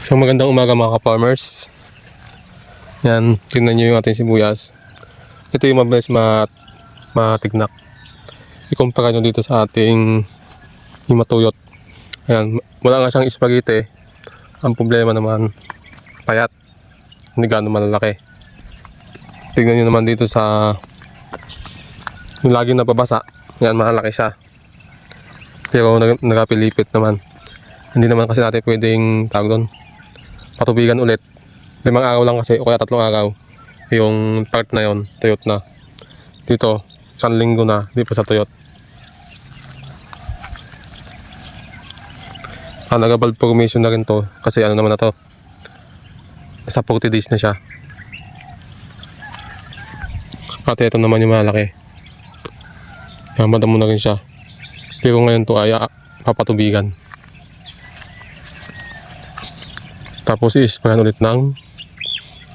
So magandang umaga mga ka-farmers. Yan, tingnan nyo yung ating sibuyas. Ito yung mabilis matignak. Ikumpara nyo dito sa ating himatuyot. Ayan, wala nga siyang spaghetti. Ang problema naman, payat. Hindi gano'ng malalaki. Tingnan nyo naman dito sa yung laging napabasa. Yan, malalaki siya. Pero nagapilipit naman. Hindi naman kasi natin pwedeng tawag doon, patubigan ulit. 5 araw lang kasi o kaya 3 araw yung part na yon, tuyot na. Dito 1 linggo na, di pa sa tuyot. Nag-bulb formation na rin to kasi ano naman na to, sa 40 days na siya. At ito naman yung malaki, madamo na rin siya. Pero ngayon to ay papatubigan. Tapos i-sprayan ulit ng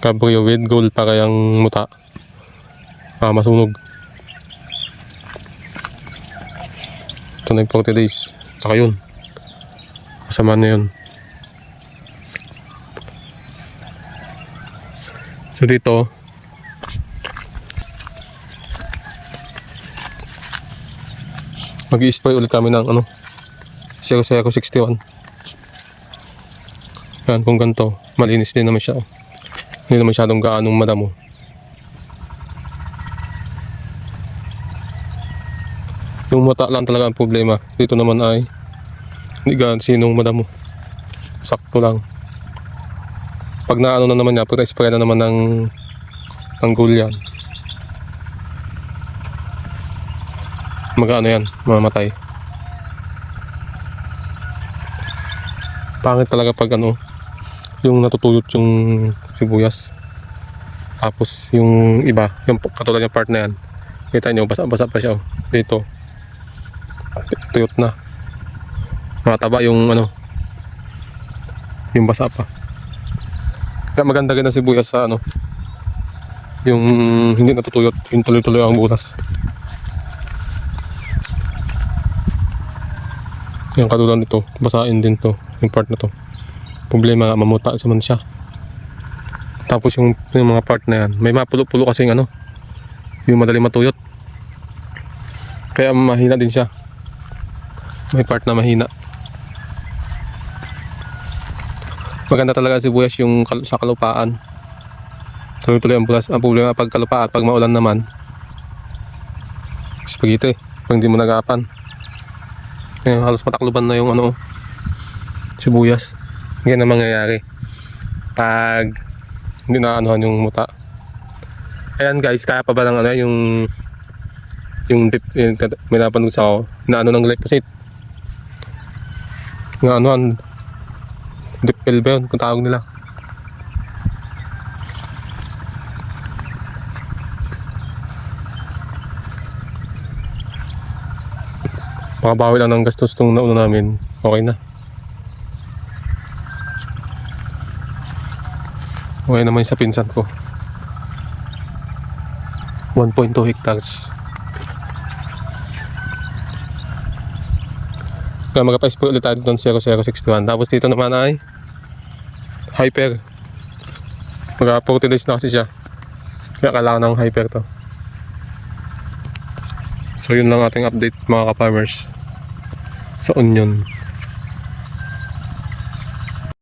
Cabrio with gold para yung muta masunog. Ito na yung 40 days. Saka yun, kasama na yun. So dito mag-i-spray ulit kami ng 0061. Yan, kung ganito, malinis din naman siya. Hindi naman masyadong gaanong madamo. Yung mata lang talaga ang problema. Dito naman ay hindi gaano sinong madamo. Sakto lang. Pag naano na naman niya, pag na-spray na naman ng gulyan, mag-ano yan, mamatay. Pangit talaga pag yung natutuyot yung sibuyas. Tapos yung iba, yung katulad yung part na yan, kita nyo, basa-basa pa siya. Dito tuyot na, mataba yung yung basa pa. Kaya maganda rin ang sibuyas sa yung hindi natutuyot, yung tuloy-tuloy ang butas. Yung katulad nito, basain din to, yung part na to. Problema, mamuta sa man siya. Tapos yung mga part na yan, may mapulo-pulo kasi yung madali matuyot. Kaya mahina din siya. May part na mahina. Maganda talaga si sibuyas yung sa kalupaan. Tuloy-tuloy ang butas. Ang problema pag kalupaan, pag maulan naman, spaghetti, pag hindi mo nagapan. Kaya halos matakluban na yung sibuyas. Yan ang mangyayari pag hindi na yung muta. Ayan guys, kaya pa ba lang yung dip, may napanood sa ako na ng glyphosate nga dip pill ba yun kung tawag nila. Makabawi lang ng gastos itong nauna namin, okay na. Okay naman sa pinsan ko. 1.2 hectares. Kaya mag-pa-spray ulit tayo ng 0061. Tapos dito naman ay hyper. Mag-40 days na kasi siya. Kaya kailangan ng hyper to. So yun lang ating update mga ka-farmers sa onion.